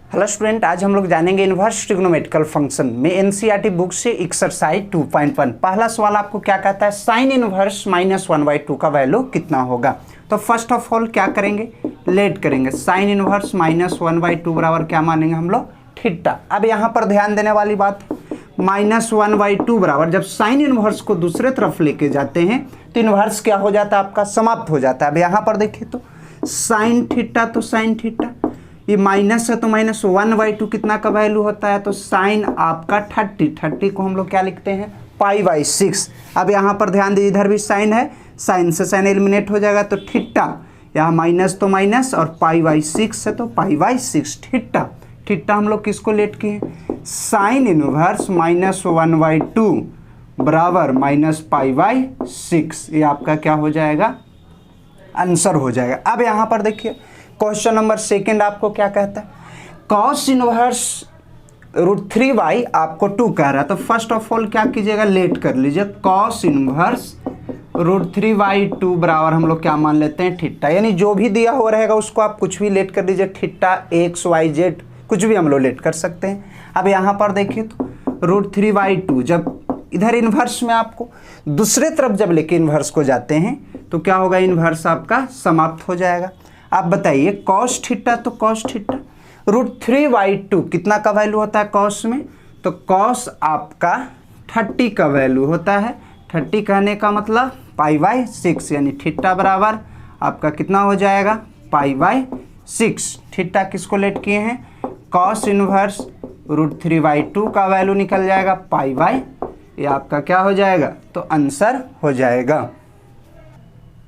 Hello student, आज हम लोग जानेंगे इन्वर्स ट्रिग्नोमेट्रिकल फंक्शन में एनसीईआरटी बुक से एक्सरसाइज 2.1। पहला सवाल आपको क्या कहता है, साइन इनवर्स -1/2 का वैल्यू कितना होगा। तो फर्स्ट ऑफ ऑल क्या करेंगे, लेट करेंगे। साइन इनवर्स -1/2 बराबर क्या मानेंगे हम लोग, थीटा। अब यहाँ पर ध्यान देने वाली बात, -1/2 बराबर जब साइन इनवर्स को दूसरे तरफ लेके जाते हैं तो इनवर्स क्या हो जाता है, आपका समाप्त हो जाता है। अब यहाँ पर देखिए तो साइन थीटा तो साइन थीटा, ये माइनस है तो -1/2 कितना का वैल्यू होता है, तो साइन आपका 30 को हम लोग क्या लिखते हैं, π/6। अब यहाँ पर ध्यान दीजिए, इधर भी साइन है, साइन से साइन एलिमिनेट हो जाएगा तो थीटा, यहाँ माइनस तो माइनस और π/6 है तो π/6 थीटा। थीटा हम लोग किसको लेट किए, साइन इनवर्स -1/2 बराबर -π/6। ये आपका क्या हो जाएगा, आंसर हो जाएगा। अब यहाँ पर देखिए क्वेश्चन नंबर सेकंड आपको क्या कहता है, कॉस इनवर्स √3y आपको 2 कह रहा है। तो फर्स्ट ऑफ ऑल क्या कीजिएगा, लेट कर लीजिए। कॉस इनवर्स √3y2 बराबर हम लोग क्या मान लेते हैं, थीटा। यानी जो भी दिया हुआ रहेगा उसको आप कुछ भी लेट कर दीजिए, थीटा x y z कुछ भी हम लोग लेट कर सकते हैं। अब यहाँ पर देखिए तो √3y2 जब इधर इन्वर्स में आपको दूसरे तरफ जब लेके इन्वर्स को जाते हैं तो क्या होगा, इन्वर्स आपका समाप्त हो जाएगा। आप बताइए कॉस थीटा तो कॉस थीटा, √3y2 कितना का वैल्यू होता है कॉस में, तो कॉस आपका 30 का वैल्यू होता है। 30 कहने का मतलब π/6, यानी थीटा बराबर आपका कितना हो जाएगा, π/6। थीटा किसको लेट किए हैं, कॉस इनवर्स √3y2 का वैल्यू निकल जाएगा π/, ये आपका क्या हो जाएगा, तो आंसर हो जाएगा।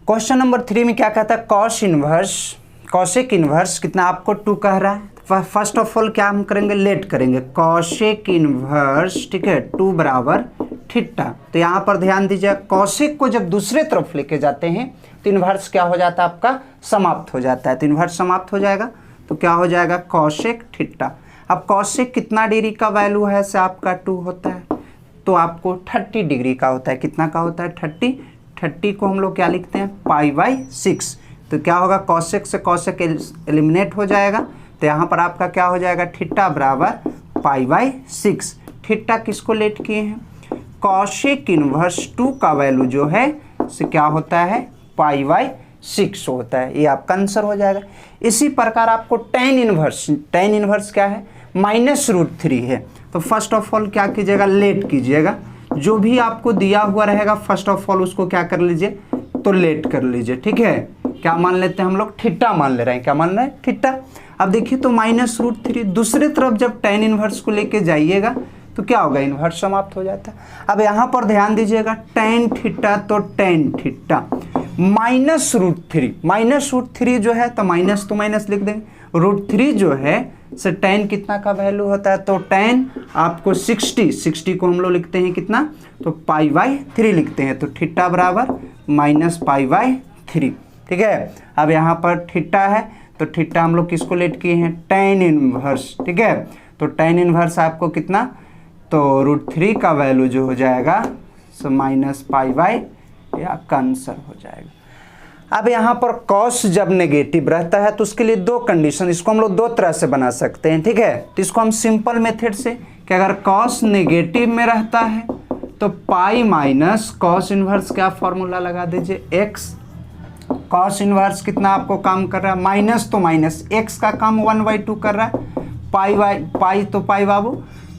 क्वेश्चन नंबर 3 में क्या कहता है, कॉस इनवर्स कॉसेक इनवर्स कितना आपको 2 कह रहा है। फर्स्ट ऑफ ऑल क्या हम करेंगे, लेट करेंगे। कॉसेक इनवर्स, ठीक है, 2 बराबर थीटा। तो यहाँ पर ध्यान दीजिए, कॉसेक को जब दूसरे तरफ लेके जाते हैं तो इनवर्स क्या हो जाता है, आपका समाप्त हो जाता है। तो इनवर्स समाप्त हो जाएगा तो क्या हो जाएगा, कॉसेक थीटा। अब कॉसेक कितना डिग्री का वैल्यू है, से आपका 2 होता है तो आपको 30 डिग्री का होता है। कितना का होता है, 30 को हम लोग क्या लिखते हैं, π/6। तो क्या होगा, कॉसेक से कॉसेक एलिमिनेट हो जाएगा तो यहाँ पर आपका क्या हो जाएगा, थीटा बराबर π/6। थीटा किसको लेट किए हैं, कॉसेक इनवर्स 2 का वैल्यू जो है से क्या होता है, π/6 होता है। ये आपका आंसर हो जाएगा। इसी प्रकार आपको टेन इनवर्स क्या है, -√3 है। तो फर्स्ट ऑफ ऑल क्या कीजिएगा, लेट कीजिएगा। जो भी आपको दिया हुआ रहेगा फर्स्ट ऑफ ऑल उसको क्या कर लीजिए, तो लेट कर लीजिए, ठीक है। क्या मान लेते हैं हम लोग, थीटा मान ले रहे हैं। क्या मान रहे हैं, थीटा। अब देखिए तो -√3 दूसरे तरफ जब टेन इनवर्स को लेके जाइएगा तो क्या होगा, इनवर्स समाप्त हो जाता है। अब यहाँ पर ध्यान दीजिएगा, टेन थीटा तो टेन थीटा, -√3 जो है तो माइनस लिख देंगे। √3 जो है से टेन कितना का वैल्यू होता है, तो टेन आपको 60 को हम लोग लिखते हैं कितना, तो π/3 लिखते हैं। तो थीटा बराबर -π/3, ठीक है। अब यहाँ पर थीटा है तो थीटा हम लोग किसको लेट किए हैं, टेन इनवर्स, ठीक है। तो टेन इनवर्स आपको कितना, तो √3 का वैल्यू जो हो जाएगा सो -π/, ये आपका आंसर हो जाएगा। अब यहाँ पर कॉस जब नेगेटिव रहता है तो उसके लिए 2 कंडीशन, इसको हम लोग 2 तरह से बना सकते हैं, ठीक है। तो इसको हम सिंपल मेथड से, कि अगर कॉस नेगेटिव में रहता है तो π- कॉस इनवर्स क्या फॉर्मूला लगा दीजिए, x। कॉस इनवर्स कितना आपको काम कर रहा है, माइनस तो माइनस, x का काम 1/2 कर रहा है, पाई तो पाई बाबू,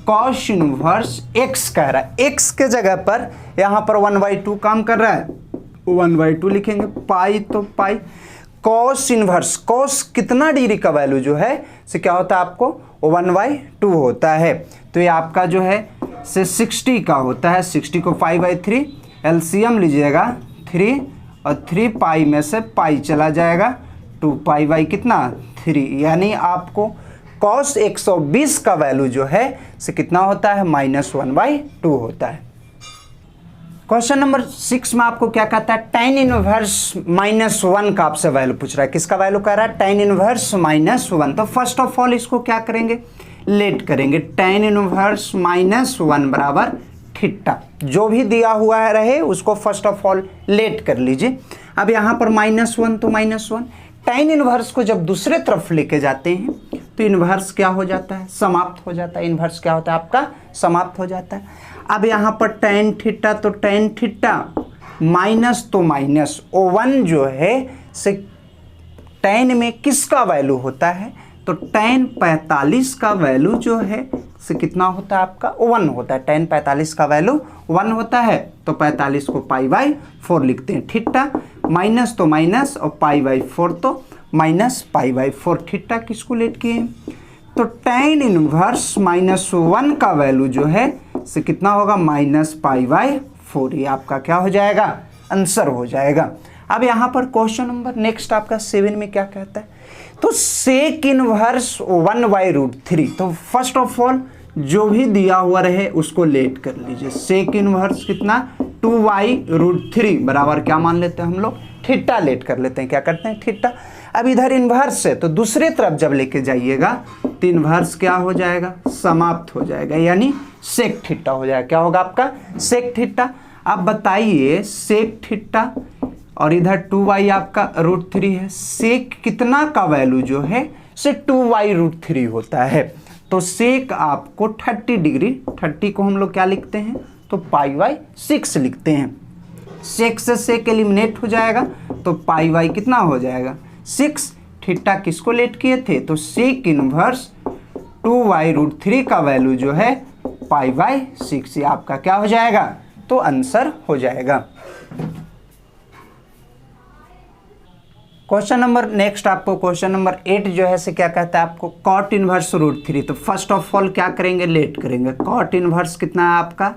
कॉस इनवर्स x कह रहा है, x के जगह पर यहाँ पर 1/2 काम कर रहा है, 1/2 लिखेंगे। पाई तो पाई, कॉस इनवर्स, कॉस कितना डिग्री का वैल्यू जो है से क्या होता है, आपको 1/2 होता है। तो ये आपका जो है से 60 का होता है। 60 को π/3 एलसीएम लीजिएगा, 3 और 3 पाई में से पाई चला जाएगा, 2π/ कितना 3, यानी आपको कॉस 120 का वैल्यू जो है से कितना होता है, -1/2 होता है। क्वेश्चन नंबर 6 में आपको क्या कहता है, tan इनवर्स -1 का आपसे वैल्यू पूछ रहा है। किसका वैल्यू कह रहा है, tan इनवर्स -1। तो फर्स्ट ऑफ ऑल इसको क्या करेंगे, लेट करेंगे। tan इनवर्स -1 बराबर थीटा, जो भी दिया हुआ है रहे उसको फर्स्ट ऑफ ऑल लेट कर लीजिए। अब यहाँ पर -1 तो -1, tan इनवर्स को जब दूसरे तरफ लेके जाते हैं तो इन्वर्स क्या हो जाता है, समाप्त हो जाता है। इन्वर्स क्या होता है आपका, समाप्त हो जाता है। अब यहाँ पर tan थीटा, तो tan थीटा माइनस तो माइनस O1 जो है से tan में किसका वैल्यू होता है, तो tan 45 का वैल्यू जो है से कितना होता है आपका 1 होता है। tan 45 का वैल्यू 1 होता है, तो 45 को π/4 लिखते हैं। थीटा माइनस तो माइनस और π/4 तो माइनस π/4। थीटा किसको लेट किए हैं, तो tan इनवर्स -1 का वैल्यू जो है से कितना होगा -π/4। ये आपका क्या हो जाएगा, आंसर हो जाएगा। अब यहाँ पर क्वेश्चन नंबर नेक्स्ट आपका 7 में क्या कहता है, तो सेक इनवर्स 1/√3। तो फर्स्ट ऑफ ऑल जो भी दिया हुआ रहे उसको लेट कर लीजिए। सेक इनवर्स कितना 2/√3 बराबर क्या मान लेते हैं हम लोग, थीटा लेट कर लेते हैं। क्या करते हैं, थीटा। अब इधर इनवर्स है तो दूसरे तरफ जब लेके जाइएगा तो इनवर्स क्या हो जाएगा, समाप्त हो जाएगा, यानी सेक थीटा हो जाएगा। क्या होगा आपका, सेक थीटा। अब बताइए सेक थीटा और इधर 2y आपका √3 है, सेक कितना का वैल्यू जो है से 2y√3 होता है। तो सेक आपको 30 डिग्री, 30 को हम लोग क्या लिखते हैं, तो π/6 लिखते हैं। सेक से सेक एलिमिनेट हो जाएगा तो π/ कितना हो जाएगा 6। थीटा किसको लेट किए थे, तो सेक इनवर्स 2y√3 का वैल्यू जो है π/6। ये आपका क्या हो जाएगा, तो आंसर हो जाएगा। क्वेश्चन नंबर नेक्स्ट आपको क्वेश्चन नंबर 8 जो है से क्या कहता है आपको, कॉट इनवर्स √3। तो फर्स्ट ऑफ ऑल क्या करेंगे, लेट करेंगे। कॉट इनवर्स कितना है आपका,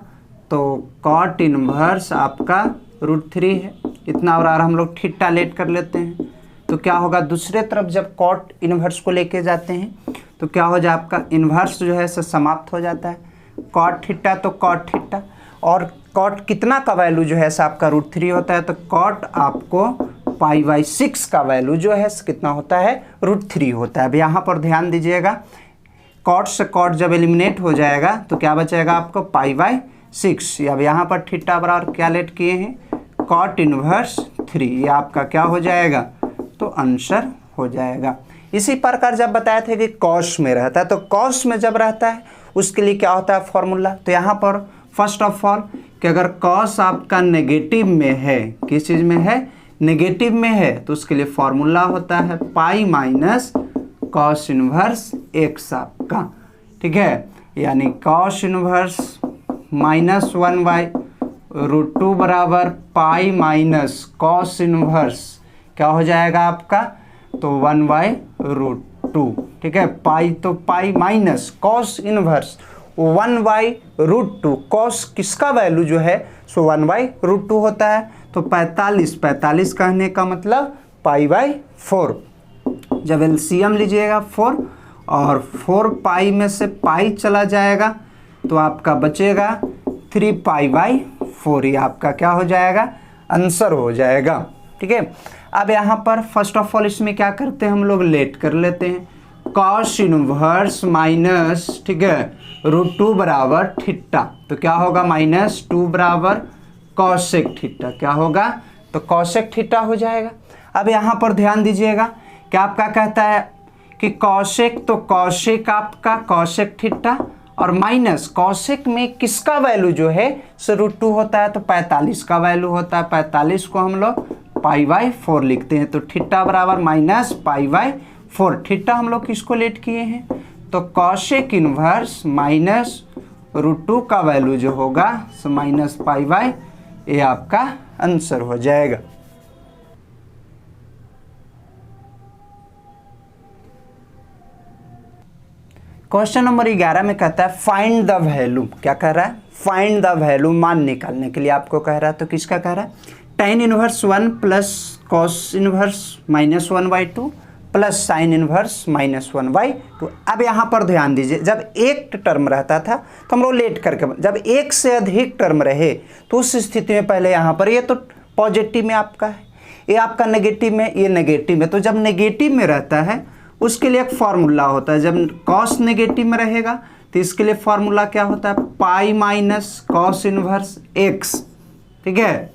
तो कॉट इनवर्स आपका √3 है इतना, और हम लोग थीटा लेट कर लेते हैं। तो क्या होगा, दूसरे तरफ जब कॉट इनवर्स को लेके जाते हैं तो क्या हो जाए आपका, इनवर्स जो है से समाप्त हो जाता है। कॉट थीटा तो कॉट थीटा, और कॉट कितना का वैल्यू जो है से आपका √3 होता है, तो कॉट आपको π/6 का वैल्यू जो है कितना होता है, √3 होता है। अब यहाँ पर ध्यान दीजिएगा, कॉट से कॉट जब एलिमिनेट हो जाएगा तो क्या बचेगा आपको π/6। अब यहाँ पर थीटा बराबर क्या लेट किए हैं, कॉट इनवर्स 3। ये आपका क्या हो जाएगा, तो आंसर हो जाएगा। इसी प्रकार जब बताए थे कि कॉस में रहता है, तो कॉस में जब रहता है उसके लिए क्या होता है फॉर्मूला, तो यहाँ पर फर्स्ट ऑफ ऑल कि अगर कॉस आपका नेगेटिव में है, किस चीज़ में है, नेगेटिव में है, तो उसके लिए फॉर्मूला होता है π - कॉस इनवर्स x आपका, ठीक है। यानी कॉस इनवर्स -1/√2 बराबर π - कॉस इनवर्स क्या हो जाएगा आपका, तो 1/√2, ठीक है। पाई तो pi minus cos inverse 1/√2। Cos किसका वैल्यू जो है सो 1/√2 होता है, तो 45 कहने का मतलब π/4। जब एलसीएम लीजिएगा 4 और 4 पाई में से पाई चला जाएगा तो आपका बचेगा 3π/4। ये आपका क्या हो जाएगा, आंसर हो जाएगा, ठीक है। अब यहाँ पर फर्स्ट ऑफ ऑल इसमें क्या करते हैं हम लोग, लेट कर लेते हैं। कॉस इनवर्स माइनस, ठीक है, √2 बराबर थीटा, तो क्या होगा -2 बराबर कॉसेक थीटा, क्या होगा, तो कॉसेक थीटा हो जाएगा। अब यहाँ पर ध्यान दीजिएगा कि आपका कहता है कि कॉसेक, तो कॉसेक आपका कॉसेक थीटा और माइनस कॉसेक में किसका वैल्यू जो है सो √2 होता है, तो 45 का वैल्यू होता है। 45 को हम लोग π/4 लिखते हैं, तो थीटा बराबर -π/4। थीटा हम लोग किसको लेट किए हैं, तो कॉसेक इनवर्स -√2 का वैल्यू जो होगा सो -π/, ये आपका आंसर हो जाएगा। क्वेश्चन नंबर 11 में कहता है फाइंड द वैल्यू। क्या कह रहा है, फाइंड द वैल्यू, मान निकालने के लिए आपको कह रहा है। तो किसका कह रहा है, tan inverse 1 plus cos inverse -1/2 plus sine inverse -1/2। अब यहाँ पर ध्यान दीजिए, जब एक टर्म रहता था तो हम लोग लेट करके, जब एक से अधिक टर्म रहे तो उस स्थिति में पहले यहाँ पर ये तो पॉजिटिव में आपका है, ये आपका नेगेटिव में, ये नेगेटिव में। तो जब नेगेटिव में रहता है उसके लिए एक फार्मूला होता है। जब कॉस नेगेटिव में रहेगा तो इसके लिए फार्मूला क्या होता है, π - कॉस इनवर्स x, ठीक है।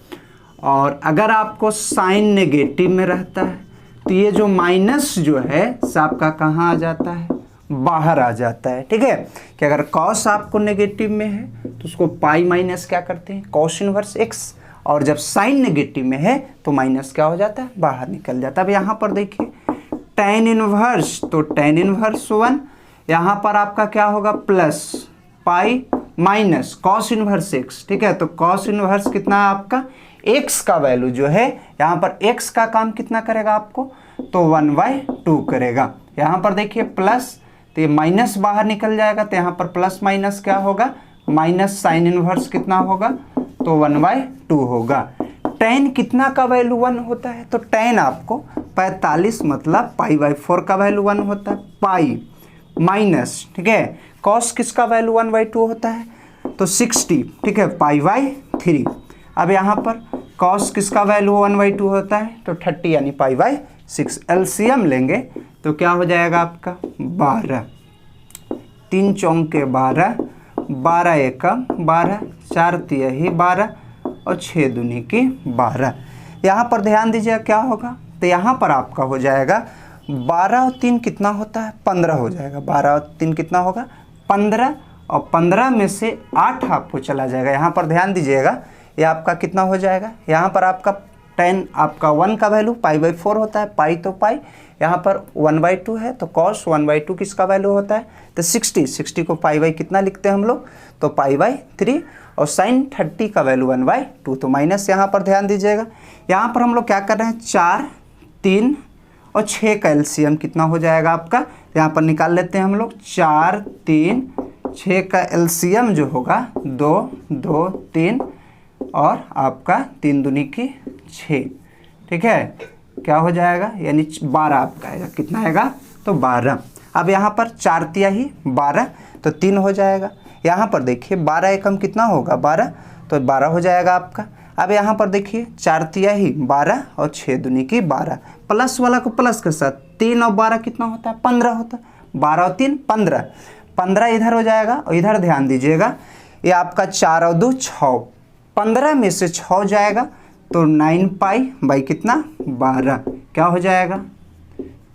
और अगर आपको साइन नेगेटिव में रहता है तो ये जो माइनस जो है आपका कहाँ आ जाता है, बाहर आ जाता है। ठीक है, कि अगर कॉस आपको नेगेटिव में है तो उसको पाई माइनस क्या करते हैं, कॉस इनवर्स एक्स, और जब साइन नेगेटिव में है तो माइनस क्या हो जाता है, बाहर निकल जाता है। अब यहाँ पर देखिए tan इनवर्स, तो tan इनवर्स 1, यहाँ पर आपका क्या होगा plus pi minus cos inverse x. ठीक है, तो कॉस इनवर्स कितना है आपका, एक्स का वैल्यू जो है यहाँ पर एक्स का काम कितना करेगा आपको, तो 1/2 करेगा। यहाँ पर देखिए प्लस, तो ये माइनस बाहर निकल जाएगा, तो यहाँ पर प्लस माइनस क्या होगा, माइनस साइन इनवर्स कितना होगा, तो 1/2 होगा। tan कितना का वैल्यू 1 होता है, तो tan आपको 45 मतलब π/4 का वैल्यू 1 होता है, पाई माइनस, ठीक है, कॉस किसका वैल्यू 1/2 होता है, तो 60, ठीक है, π/3। अब यहाँ पर कॉस किसका वैल्यू 1/2 होता है, तो 30 यानी π/6। एलसीएम लेंगे तो क्या हो जाएगा आपका 12, 3 चौके 12, 12 एकम 12, 4 तिहाई 12 और 6 दूनी की 12। यहाँ पर ध्यान दीजिए क्या होगा, तो यहाँ पर आपका हो जाएगा 12 और 3 कितना होता है, 15 हो जाएगा। 12 और 3 कितना होगा, 15, और 15 में से 8 आपको चला जाएगा। यहाँ पर ध्यान दीजिएगा ये आपका कितना हो जाएगा, यहाँ पर आपका tan आपका 1 का वैल्यू π/4 होता है, पाई तो पाई, यहाँ पर 1/2 है, तो cos 1/2 किसका वैल्यू होता है, तो 60 को पाई कितना लिखते हैं हम लोग, तो π/3, और साइन 30 का वैल्यू 1/2, तो माइनस। यहाँ पर ध्यान दीजिएगा, यहाँ पर हम लोग क्या कर रहे हैं, 4, 3 और 6 का एलसीएम कितना हो जाएगा आपका, यहाँ पर निकाल लेते हैं हम लोग, 4, 3, 6 का एलसीएम जो होगा 2, 2, 3 और आपका 3 दूनी की 6। ठीक है, क्या हो जाएगा, यानी 12 आपका आएगा, कितना आएगा, तो 12। अब यहाँ पर 4 तिहाई 12, तो 3 हो जाएगा। यहाँ पर देखिए 12 एकम कितना होगा, 12, तो 12 हो जाएगा आपका। अब यहाँ पर देखिए 4 तिहाई 12 और 6 दूनी की 12, प्लस वाला को प्लस के साथ 3 और 12 कितना होता है, 15 होता है, 12 और 3 15, 15 इधर हो जाएगा, और इधर ध्यान दीजिएगा ये आपका 4 और 2 6, 15 में से 6 जाएगा तो 9 पाई कितना 12, क्या हो जाएगा,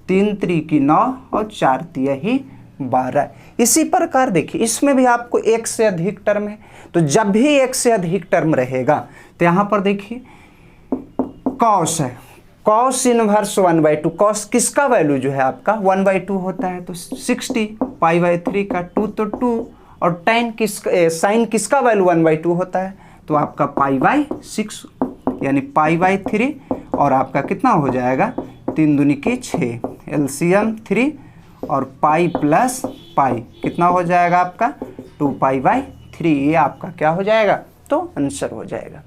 3 त्रिकी 9 और 4 तिहाई 12। इसी प्रकार देखिए इसमें भी आपको एक से अधिक टर्म है, तो जब भी एक से अधिक टर्म रहेगा तो यहाँ पर देखिए कॉस है, कॉस इनवर्स 1/2, कॉस किसका वैल्यू जो है आपका 1/2 होता है, तो 60 π/3 का 2 तो 2, और tan किसका साइन किसका वैल्यू 1/2 होता है, तो आपका π/6 यानी π/3, और आपका कितना हो जाएगा 3 दूनी की 6, एलसीएम 3 और पाई प्लस पाई कितना हो जाएगा आपका 2π/3, ये आपका क्या हो जाएगा, तो आंसर हो जाएगा।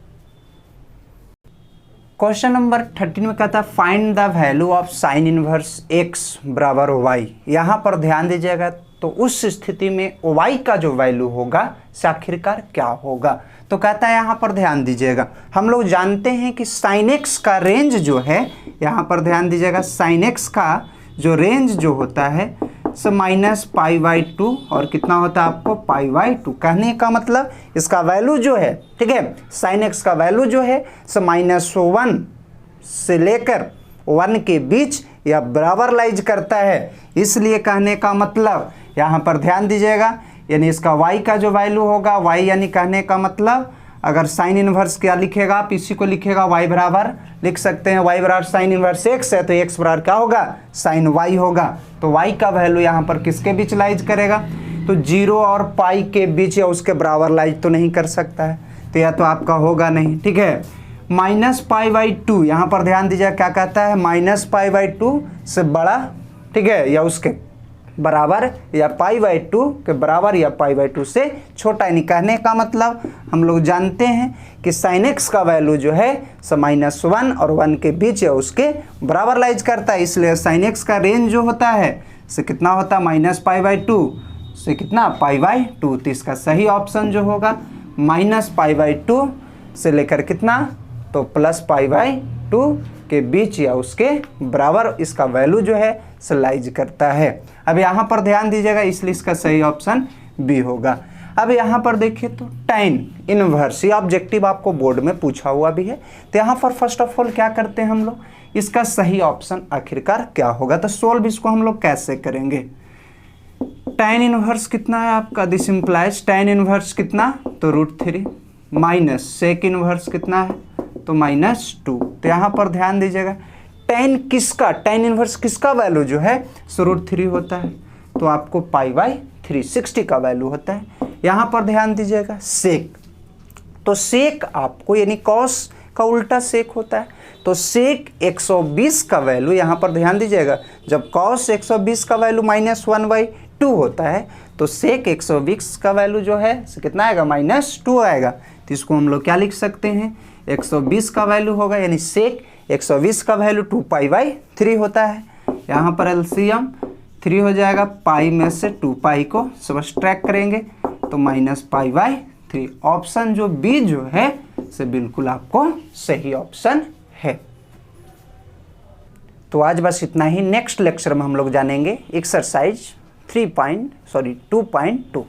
क्वेश्चन नंबर 13 में कहता है find the value of sine inverse x बराबर y। यहाँ पर ध्यान दीजिएगा, तो उस स्थिति में y का जो वैल्यू होगा से आखिरकार क्या होगा, तो कहता है यहाँ पर ध्यान दीजिएगा, हम लोग जानते हैं कि साइन x का रेंज जो है, यहाँ पर ध्यान दीजिएगा साइन x का जो रेंज जो होता है सो -π/2 और कितना होता है आपको π/2। कहने का मतलब इसका वैल्यू जो है, ठीक है, साइन x का वैल्यू जो है सो -1 से लेकर 1 के बीच या बराबर लाइज करता है, इसलिए कहने का मतलब यहाँ पर ध्यान दीजिएगा, यानी इसका y का जो वैल्यू होगा y, यानी कहने का मतलब अगर साइन इनवर्स क्या लिखेगा आप इसी को लिखेगा y बराबर लिख सकते हैं, y बराबर साइन इनवर्स x है तो x बराबर क्या होगा साइन y होगा, तो y का वैल्यू यहाँ पर किसके बीच लाइज करेगा, तो 0 और पाई के बीच या उसके बराबर लाइज तो नहीं कर सकता है, तो यह तो आपका होगा नहीं। ठीक है, -π/2 यहाँ पर ध्यान दीजिए क्या कहता है, -π/2 से बड़ा, ठीक है, या उसके बराबर या π/2 के बराबर या π/2 से छोटा, यानी कहने का मतलब हम लोग जानते हैं कि sin x का वैल्यू जो है सो -1 और 1 के बीच या उसके बराबर लाइज करता है, इसलिए sin x का रेंज जो होता है से कितना होता है -π/2 से कितना π/2, तो इसका सही ऑप्शन जो होगा -π/2 से लेकर कितना, तो +π/2 के बीच या उसके बराबर इसका वैल्यू जो है लाइज करता है। अब यहाँ पर ध्यान दीजिएगा, इसलिए इसका सही ऑप्शन बी होगा। अब यहाँ पर देखिए तो tan इनवर्स, ये ऑब्जेक्टिव आपको बोर्ड में पूछा हुआ भी है, तो यहाँ पर फर्स्ट ऑफ ऑल क्या करते हैं हम लोग, इसका सही ऑप्शन आखिरकार क्या होगा, तो सोल्व इसको हम लोग कैसे करेंगे। tan इनवर्स कितना है आपका, दिस इम्प्लाइज tan इनवर्स कितना, तो √3 माइनस सेक इनवर्स कितना है, तो -2। तो यहाँ पर ध्यान दीजिएगा tan किसका, tan इनवर्स किसका वैल्यू जो है सो √3 होता है, तो आपको π/360 का वैल्यू होता है। यहाँ पर ध्यान दीजिएगा सेक, तो सेक आपको यानी कॉस का उल्टा सेक होता है, तो सेक 120 का वैल्यू यहाँ पर ध्यान दीजिएगा, जब कॉस 120 का वैल्यू -1/2 होता है तो सेक 120 का वैल्यू जो है कितना आएगा, -2 आएगा। तो इसको हम लोग क्या लिख सकते हैं, 120 का वैल्यू होगा यानी सेक 120 का वैल्यू 2π/3 होता है। यहाँ पर एलसीएम 3 हो जाएगा, पाई में से 2π को सब्ट्रैक्ट करेंगे तो -π/3। ऑप्शन जो बी जो है से बिल्कुल आपको सही ऑप्शन है। तो आज बस इतना ही। नेक्स्ट लेक्चर में हम लोग जानेंगे एक्सरसाइज 2.2।